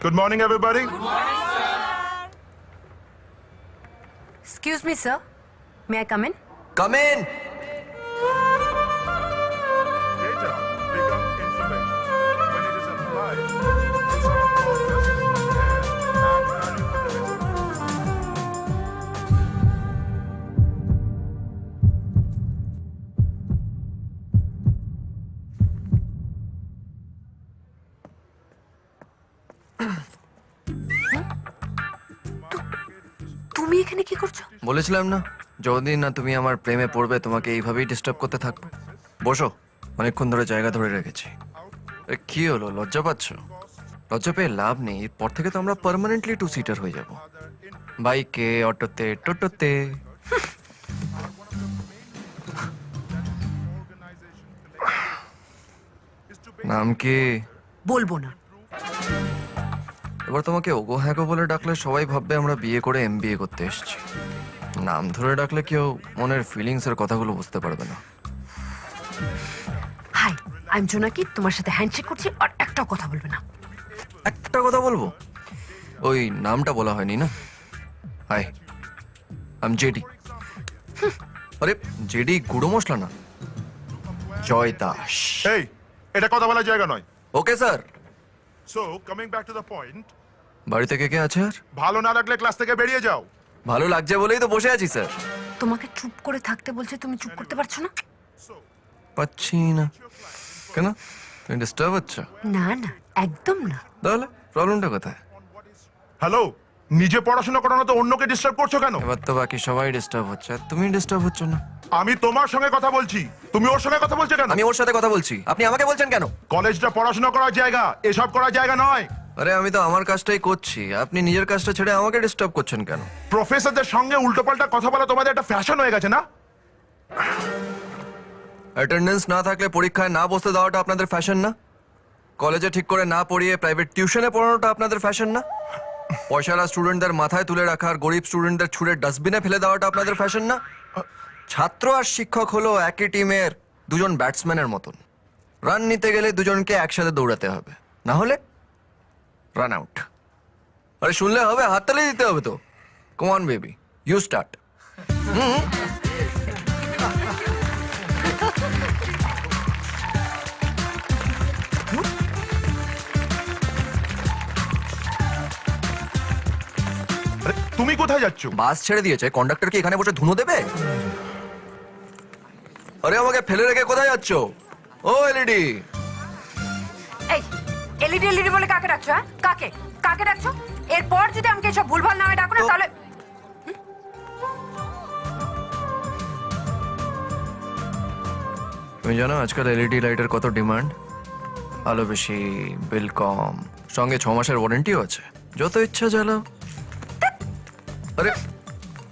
Good morning, everybody. Excuse me, sir. May I come in? Come in! Data become information when it is applied to solve processes and add value for the business. তুমি এখানে কি করছো? বলেছিলাম না যতদিন না তুমি আমার প্রেমে পড়বে তোমাকে এইভাবেই ডিস্টার্ব করতে থাকবো। বসো, অনেকক্ষণ ধরে জায়গা ধরে রেখেছি। এ, কি হলো, লজ্জা পাচ্ছ? লজ্জা পেয়ে লাভ নেই, এরপর থেকে তো আমরা পার্মানেন্টলি টু সিটার হয়ে যাব, বাইকে, অটোতে, টোটোতে। নাম কি? বলবো না। এবার তোমাকে ওগো হ্যাগো বলে ডাকলে সবাই ভাববে আমরা বিয়ে করে এমবিএ করতে এসেছি। নাম ধরে ডাকলে কেউ মনের ফিলিংস এর কথাগুলো বুঝতে পারবে না। হাই, আই এম জোনাকি। তোমার সাথে হ্যান্ডশেক করছি আর একটাও কথা বলবে না। একটা কথা বলবো, ওই নামটা বলা হয়নি না। Hi, I am JD. আরে জেডি গুঁড়ো মশলা না, জয় দাস। এই, এটা কথা বলার জায়গা নয়। Okay sir. So, coming back to the point, বাড়িতে কে কে আছে আর? ভালো না লাগলে ক্লাস থেকে বেরিয়ে যাও। ভালো লাগছে বলেই তো বসে আছি স্যার। তোমাকে চুপ করে থাকতে বলছে, তুমি চুপ করতে পারছো না? পাচ্ছি না কেন? তুমি ডিস্টার্ব হচ্ছ? না না, একদম না। তাহলে প্রবলেমটা কোথায়? হ্যালো, নিজে পড়াশোনা করো না তো অন্যকে ডিস্টার্ব করছো কেন? এবার তো বাকি সবাই ডিস্টার্ব হচ্ছে আর তুমি ডিস্টার্ব হচ্ছ না। আমি তোমার সঙ্গে কথা বলছি, তুমি ওর সঙ্গে কথা বলছো কেন? আমি ওর সাথে কথা বলছি, আপনি আমাকে বলছেন কেন? কলেজটা পড়াশোনা করার জায়গা, এসব করার জায়গা নয়। আরে আমি তো আমার কাজটাই করছি, আপনি নিজের কাজটা ছেড়ে আমাকে ডিস্টার্ব করছেন কেন? প্রফেসরদের সঙ্গে উল্টোপাল্টা কথা বলা তোমাদের একটা ফ্যাশন হয়ে গেছে না? অ্যাটেন্ডেন্স না থাকলে পরীক্ষায় না বসতে দেওয়াটা আপনাদের ফ্যাশন না? কলেজে ঠিক করে না পড়িয়ে প্রাইভেট টিউশনে পড়ানোটা আপনাদের ফ্যাশন না? পয়সারা স্টুডেন্টদের মাথায় তুলে রাখা আর গরিব স্টুডেন্টদের ছুঁড়ে ডাস্টবিনে ফেলে দেওয়াটা আপনাদের ফ্যাশন না? ছাত্র আর শিক্ষক হলো একই টিমের দুজন ব্যাটসম্যানের মতন। রান নিতে গেলে দুজনকে একসাথে দৌড়াতে হবে, না হলে রান আউট। আরে শুনলে হবে, হাততালি দিতে হবে তো। কম অন বেবি, ইউ স্টার্ট। আরে, তুমি কোথায় যাচ্ছ? বাস ছেড়ে দিয়েছে, কন্ডাক্টর কি এখানে বসে ধুনো দেবে? আরে আমাকে ফেলে রেখে কোথায় যাচ্ছ? ও এলইডি। এই, এলইডি এলইডি বলে কাকে ডাকছো? হ্যাঁ, কাকে কাকে ডাকছো? এরপর যদি আমাকে এসব ভুলভাল নামে ডাকো না তাহলে তুমি জানো আজকাল এলইডি লাইটের কত ডিমান্ড? আলো বেশি, বিল কম, সঙ্গে 6 মাসের ওয়ারেন্টিও আছে। যত ইচ্ছা জ্বালাও। আরে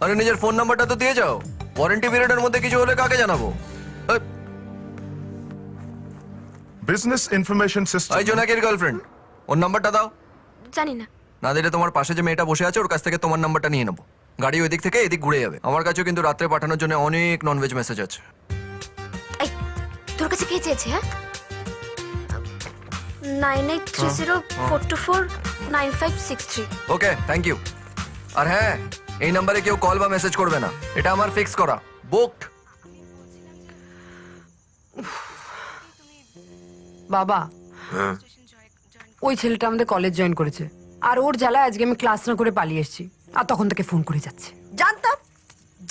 আরে নিজের ফোন নাম্বারটা তো দিয়ে যাও, ওয়ারেন্টি পিরিয়ডের মধ্যে কিছু হলে কাকে জানাবো? Business information system. এই জোনাকির গার্লফ্রেন্ড, ওর নাম্বারটা দাও। জানি না। না দিলে তোমার পাশে যে মেয়েটা বসে আছে ওর কাছ থেকে তোমার নাম্বারটা নিয়ে নেবো। গাড়ি ওই দিক থেকে এদিক ঘুরে যাবে। আমার কাছেও কিন্তু রাত্রে পাঠানোর জন্য অনেক ননভেজ মেসেজ আছে। এই, তোর কাছে কে চেয়েছে? হ্যাঁ, 983042495563। ওকে, থ্যাংক ইউ। আর হ্যাঁ, এই নাম্বারে কেউ কল বা মেসেজ করবে না, এটা আমার ফিক্স করা, বুকড। বাবা, ওই ছেলেটা আমাদের কলেজ জয়েন করেছে আর ওর জ্বালায় আজকে আমি ক্লাস না করে পালিয়ে এসেছি আর তখন থেকে ফোন করে যাচ্ছে। জানতাম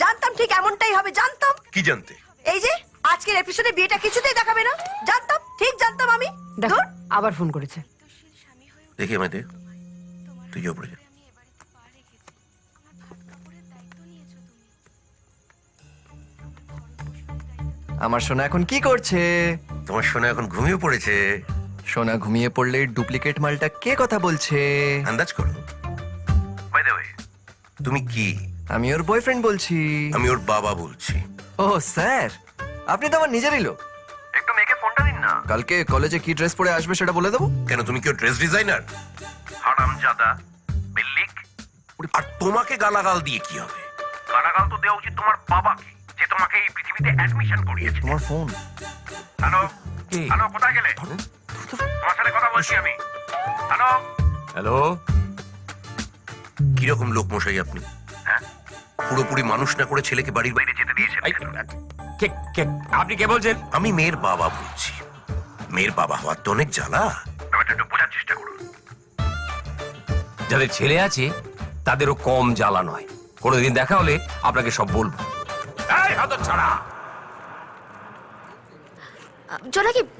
জানতাম ঠিক এমনটাই হবে, জানতাম। কি জানতে? এই যে আজকের এপিসোডে বিয়েটা কিছুতেই দেখাবে না, জানতাম, ঠিক জানতাম আমি। দেখো ধুর। আবার ফোন করেছে। দেখি আমায় দে, তুই ওপরে যা। আমার সোনা এখন কি করছে? তোমার সোনা এখন ঘুমিয়ে পড়েছে। সোনা ঘুমিয়ে পড়লে ডুপ্লিকেট মালটা কে কথা বলছে? আন্দাজ করো। বাই দ্য ওয়ে, তুমি কি? আমি ওর বয়ফ্রেন্ড বলছি। আমি ওর বাবা বলছি। ও স্যার, আপনি তো আমার নিজেরই লোক। একটু মেয়েকে ফোনটা দিন না। কালকে কলেজে কি ড্রেস পরে আসবে সেটা বলে দেবো। কেন, তুমি কি ড্রেস ডিজাইনার? হারামজাদা, বিল্লিক। আর তোমাকে গালাগাল দিয়ে কি হবে? গালাগাল তো দেওয়া উচিত তোমার বাবাকে, যে তোমাকে এই পৃথিবীতে অ্যাডমিশন করিয়েছে। তোমার ফোন। হ্যালো, হ্যালো, কোথায় গেলে? তোমার সাথে কথা বলছি আমি। Hello, hello. কিরকম লোক মশাই আপনি? হ্যাঁ, পুরোপুরি মানুষ না করে ছেলেকে বাড়ির বাইরে যেতে দিয়েছেন। আপনি কে বলছেন? আমি মেয়ের বাবা বলছি। মেয়ের বাবা হওয়ার তো অনেক জ্বালা, ব্যাপারটা একটু বোঝার চেষ্টা করুন। যাদের ছেলে আছে তাদেরও কম জ্বালা নয়। কোনোদিন দেখা হলে আপনাকে সব বলবো। এই হতচ্ছাড়া!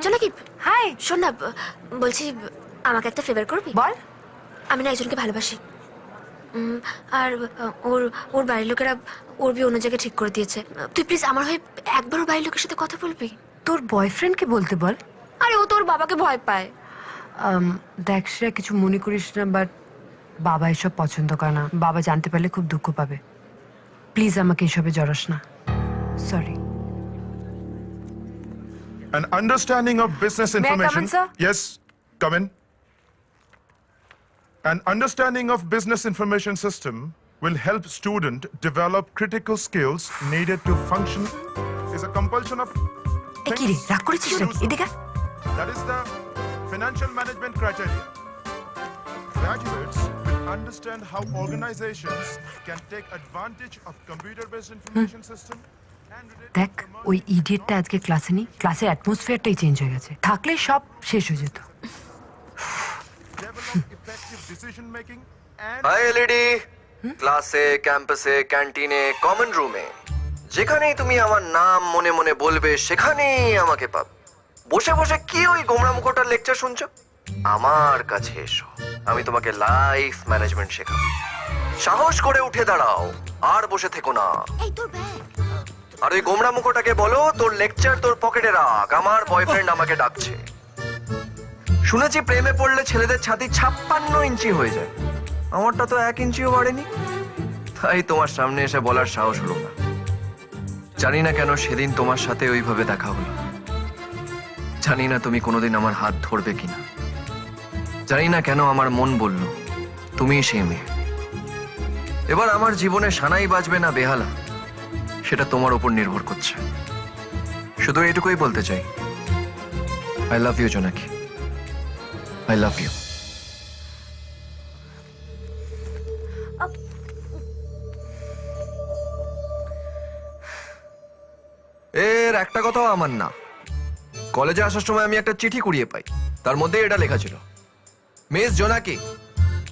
জোনাকি হাই, শোন না, বলছি আমাকে একটা ফেভার করবি? বল। আমি না একজনকে ভালোবাসি। আর ওর বাড়ির লোকেরা ওর বিয়ে অন্য জায়গায় ঠিক করে দিয়েছে। তুই প্লিজ আমার হয়ে একবার ওর বাড়ির লোকের সাথে কথা বলবি? তোর বয়ফ্রেন্ডকে বলতে বল। আরে ও তোর বাবাকে ভয় পায়। দেখ শ্রেয়া, কিছু মনে করিস না, বাট বাবা এসব পছন্দ করে না। বাবা জানতে পারলে খুব দুঃখ পাবে। প্লিজ আমাকে এসবে জড়াস না। Sorry. An understanding of business May I come information. in, sir? Yes, come in. An understanding of business information system will help student develop critical skills needed to function. Is a compulsion of এ কি রে, রাগ করেছিস নাকি? এদিকে আয়। That is the financial management criteria. Graduates will understand how organizations can take advantage of computer-based information system and related দেখ, ওই ইডিয়েটটা আজকে ক্লাসে নেই। ক্লাসের অ্যাটমসফিয়ারটাই চেঞ্জ হয়ে গেছে। থাকলে সব শেষ হয়ে যেত। develop effective decision making and high LED. ক্লাসে, ক্যাম্পাসে, ক্যান্টিনে, কমন রুমে, যেখানেই তুমি আমার নাম মনে মনে বলবে সেখানেই আমাকে পাবে। বসে বসে কি ওই গোমরা মুখোটার লেকচার শুনছো? আমার কাছে এসো, আমি তোমাকে লাইফ ম্যানেজমেন্ট শেখাবো। সাহস করে উঠে দাঁড়াও, আর বসে থেকো না। এই তোর ব্যাগ। আর ওই গোমরা মুখোটাকে বলো তোর লেকচার তোর পকেটে রাখ, আমার বয়ফ্রেন্ড আমাকে ডাকছে। শুনেছি প্রেমে পড়লে ছেলেদের ছাতি 56 ইঞ্চি হয়ে যায়। আমারটা তো 1 ইঞ্চিও বাড়েনি। তাই তোমার সামনে এসে বলার সাহস হলো না। জানি না কেন সেদিন তোমার সাথে ওইভাবে দেখা হলো। জানি না তুমি কোনোদিন আমার হাত ধরবে কিনা। জানি না কেন আমার মন বলল তুমিই সেই মেয়ে। এবার আমার জীবনে সানাই বাজবে না বেহালা, সেটা তোমার উপর নির্ভর করছে। শুধু এটুকুই বলতে চাই, আই লাভ ইউ জোনাকি, আই লাভ ইউ। এর একটা কথাও আমার না। কলেজে আসার সময় আমি একটা চিঠি কুড়িয়ে পাই, তার মধ্যে এটা লেখা ছিল, মিস জোনাকি,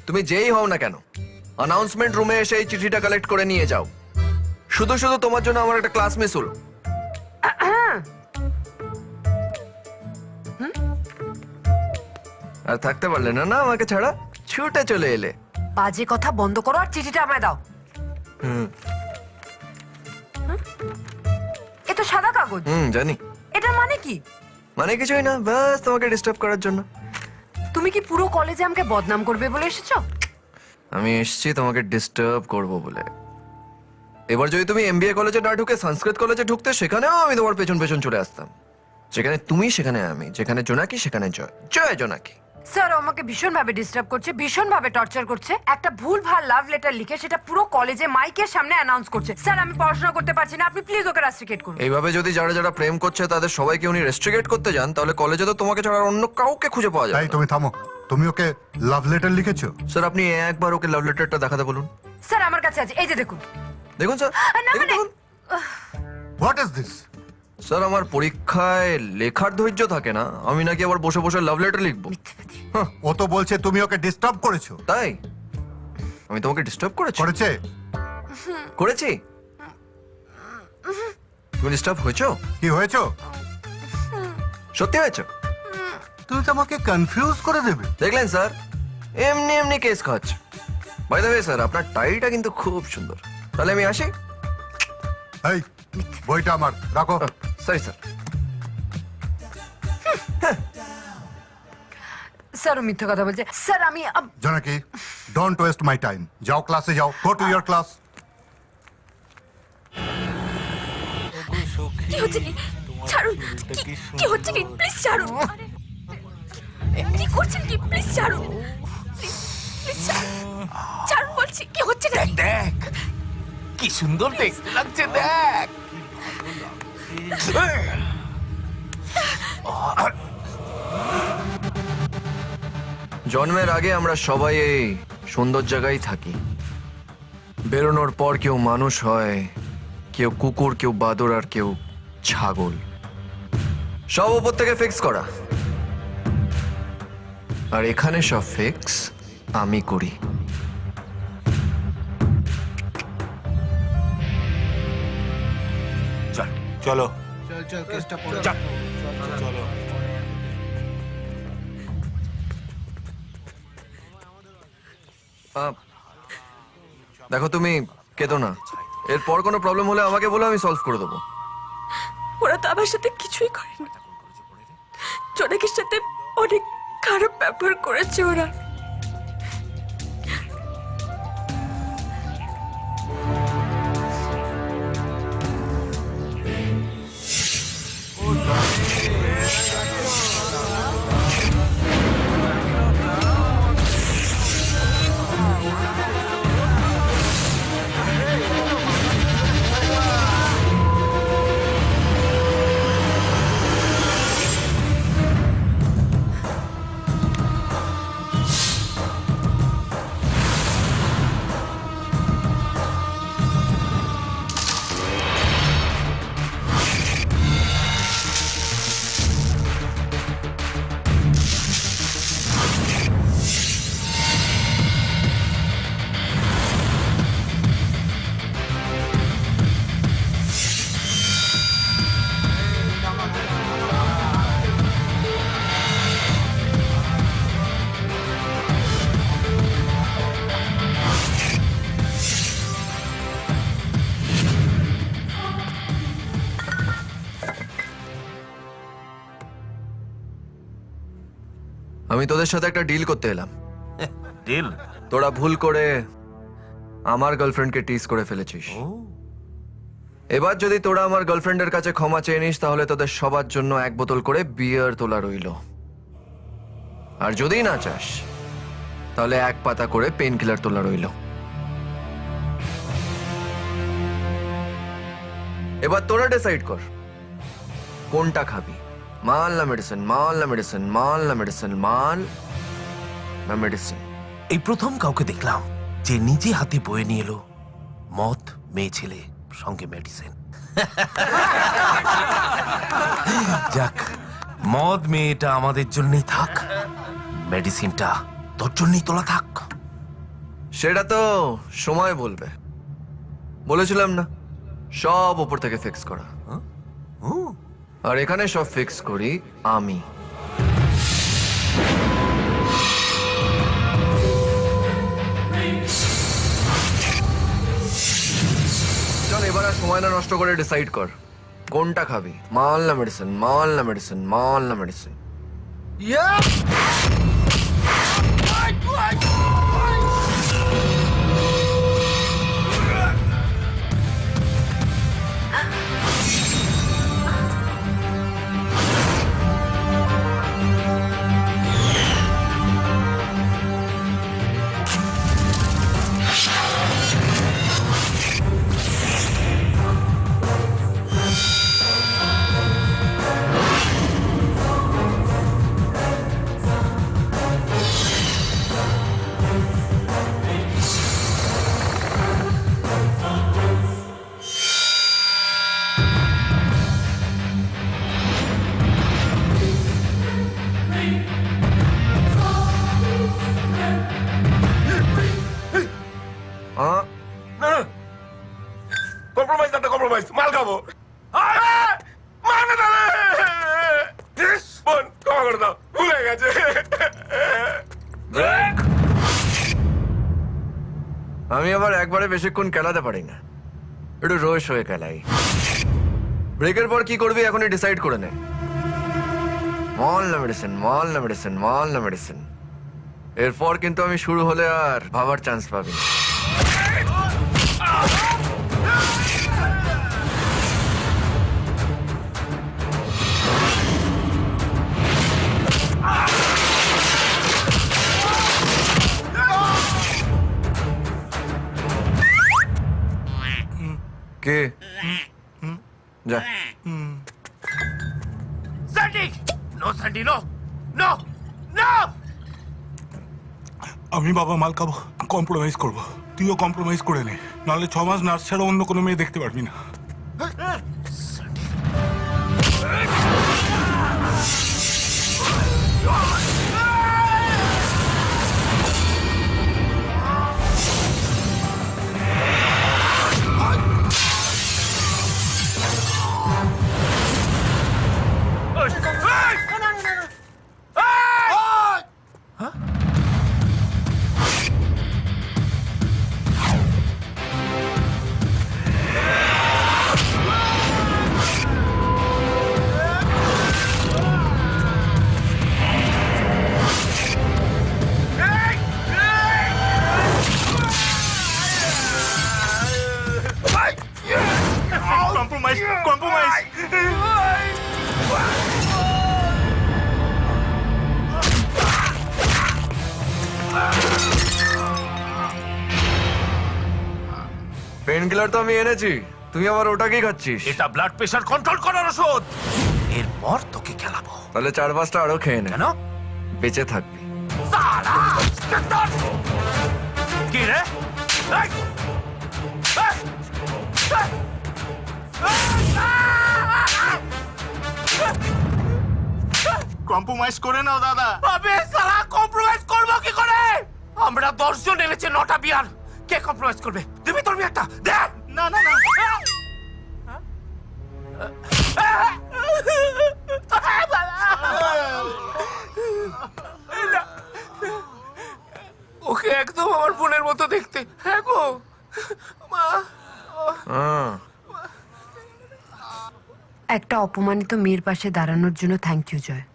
তুমি যেই হও না কেন অ্যানাউন্সমেন্ট রুমে এসে এই চিঠিটা কালেক্ট করে নিয়ে যাও। শুধু শুধু তোমার জন্য আমার একটা ক্লাস মিস হলো। আর থাকতে পারলে না না আমাকে ছাড়া, ছুটে চলে এলে। বাজে কথা বন্ধ করো আর চিঠিটা আমায় দাও। এ তো সাদা কাগজ। জানি। এটার মানে কি? মানে কিছুই না, ব্যাস তোমাকে ডিস্টার্ব করার জন্য। তুমি কি পুরো কলেজে আমাকে বদনাম করবে বলে এসেছো? আমি এসেছি তোমাকে ডিস্টার্ব করব বলে। এবার যদি তুমি এমবিএ কলেজে না ঢুকে সংস্কৃত কলেজে ঢুকতে, সেখানেও আমি তোমার পেছন পেছন চলে আসতাম। যেখানে তুমি সেখানে আমি, যেখানে জোনাকি সেখানে জয়। জয় জোনাকি। স্যার আমাকে ভীষণ ভাবে ডিস্টার্ব করছে, ভীষণ ভাবে টর্চার করছে। একটা ভুল ভাল লাভ লেটার লিখে সেটা পুরো কলেজে মাইকের সামনে অ্যানাউন্স করছে। স্যার আমি পড়াশোনা করতে পারছি না, আপনি প্লিজ ওকে রেস্ট্রিক্ট করুন। এইভাবে যদি যারা যারা প্রেম করছে তাদের সবাইকে উনি রেস্ট্রিকেট করতে যান, তাহলে কলেজে তো তোমাকে ছাড়া আর অন্য কাউকে খুঁজে পাওয়া যায় তাই না। তুমি থামো। তুমি ওকে লাভ লেটার লিখেছো? স্যার আপনি একবার ওকে লাভ লেটারটা দেখাতে বলুন। স্যার আমার কাছে আছে, এই যে দেখুন। দেখুন স্যার, না, দেখুন, মানে- দেখুন। What is this? স্যার আমার পরীক্ষায় লেখার ধৈর্য থাকে না, আমি নাকি আবার বসে বসে লাভ লেটার লিখবো? ও তো বলছে তুমি ওকে ডিস্টার্ব করেছো। তাই আমি তোমাকে ডিস্টার্ব করেছি? করেছি? তুমি ডিস্টার্ব হয়েছো? কি হয়েছো? সত্যি হয়েছো? তুমি তো আমাকে কনফিউজ করে দেবে। দেখলেন স্যার, এমনি এমনি কেস খাচ্ছে। বাই দ্য ওয়ে স্যার, আপনার টাইটা কিন্তু খুব সুন্দর। তাহলে আমি আসি। এই বইটা আমার রাখো। Sorry sir. স্যার ও মিথ্যে কথা বলছে স্যার আমি জানাকি ডোন্ট ওয়েস্ট মাই টাইম, যাও ক্লাসে যাও, গো টু ইয়োর ক্লাস। কি হচ্ছে কি ছাড়ুন কি হচ্ছে কি প্লিজ ছাড়ুন কি করছেন কি প্লিজ ছাড়ুন প্লিজ ছাড়ুন বলছি কি হচ্ছে নাকি দেখ কি সুন্দর দেখতে লাগছে দেখ। জন্মের আগে আমরা সবাই এই সুন্দর জায়গায় থাকি, বেরোনোর পর কেউ মানুষ হয়, কেউ কুকুর, কেউ বাদর, আর কেউ ছাগল। সব উপর থেকে ফিক্স করা, আর এখানে সব ফিক্স আমি করি। চল চলো চল। দেখো তুমি কেঁদো না, এরপর কোনো প্রবলেম হলে আমাকে বলো, আমি সলভ করে দেবো। ওরা তো আমার সাথে কিছুই করেনি, জোনাকির সাথে অনেক খারাপ ব্যবহার করেছে ওরা। আমি তোদের সাথে একটা ডিল করতে এলাম। ডিল? তোরা ভুল করে আমার গার্লফ্রেন্ডকে টিজ করে ফেলেছিস। এবার যদি তোরা আমার গার্লফ্রেন্ডের কাছে ক্ষমা চেয়ে নিস, তাহলে তোদের সবার জন্য 1 বোতল করে বিয়ার তোলা রইল। আর যদি না চাস, তাহলে 1 পাতা করে পেন কিলার তোলা রইল। এবার তোরা ডিসাইড কর কোনটা খাবি, মাল না মেডিসিন, মাল না মেডিসিন, মাল না মেডিসিন, মাল না মেডিসিন। এই প্রথম কাউকে দেখলাম যে নিজে হাতে বয়ে নিয়ে এলো মদ, মেয়ে ছেলে, সঙ্গে মেডিসিন। যাক, মদ মেয়েটা আমাদের জন্যই থাক, মেডিসিনটা তোর জন্যই তোলা থাক। সেটা তো সময় বলবে। বলেছিলাম না সব উপর থেকে ফিক্স করা, আর এখানে সব ফিক্স করি আমি। চল এবার আর সময় না নষ্ট করে ডিসাইড কর কোনটা খাবি, মাল না মেডিসিন, মাল না মেডিসিন, মাল না মেডিসিন। কম্প্রোমাইজ না, কম্প্রোমাইজ, মাল খাবো। বোন, ক্ষমা করে দাও, ভুলে গেছে। আমি আবার একবারে বেশিক্ষণ খেলাতে পারি না, একটু রোজ হয়ে খেলাই। ব্রেকের পর কি করবি এখনই ডিসাইড করে নে। মল না মেডিসিন এরপর কিন্তু আমি শুরু হলে আর ভাবার চান্স পাবি না। কে যা Sandy no Sandy no no no আমি বাবা মাল খাবো, কম্প্রোমাইজ করবো, তুইও কম্প্রোমাইজ করে নে, নাহলে 6 মাস নার্স ছাড়া অন্য কোনো মেয়ে দেখতে পারবি না। পেন কিলার তো আমি এনেছি, তুই আবার ওটাকেই খাচ্ছিস। এটা ব্লাড প্রেশার কন্ট্রোল করার ওষুধ। এরপর তোকে খেলাবো। তাহলে 4-5টা আরো খেয়ে নে, কেন? বেঁচে থাকবি। সালা! কি রে? এই! এই! কম্প্রোমাইজ করে নাও দাদা। আবে সালা কম্প্রোমাইজ করবো কি করে? আমরা 10 জন এনেছি 9টা বিয়ার। কে কম্প্রোমাইজ করবে? দিবি তোর বিয়ারটা? দে! না না না, ওকে একদম আমার বোনের মতো দেখতে। হ্যাঁ গো মা। হ্যাঁ। একটা অপমানিত মেয়ের পাশে দাঁড়ানোর জন্য থ্যাংক ইউ জয়,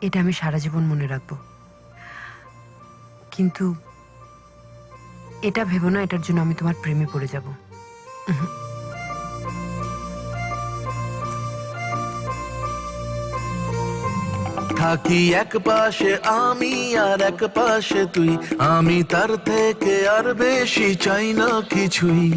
এটা আমি সারা জীবন মনে রাখবো। কিন্তু এটা ভেবো না এটার জন্য আমি তোমার প্রেমে পড়ে যাব। থাকি এক পাশে আমি আর এক পাশে তুই, আমি তার থেকে আর বেশি চাই না কিছুই।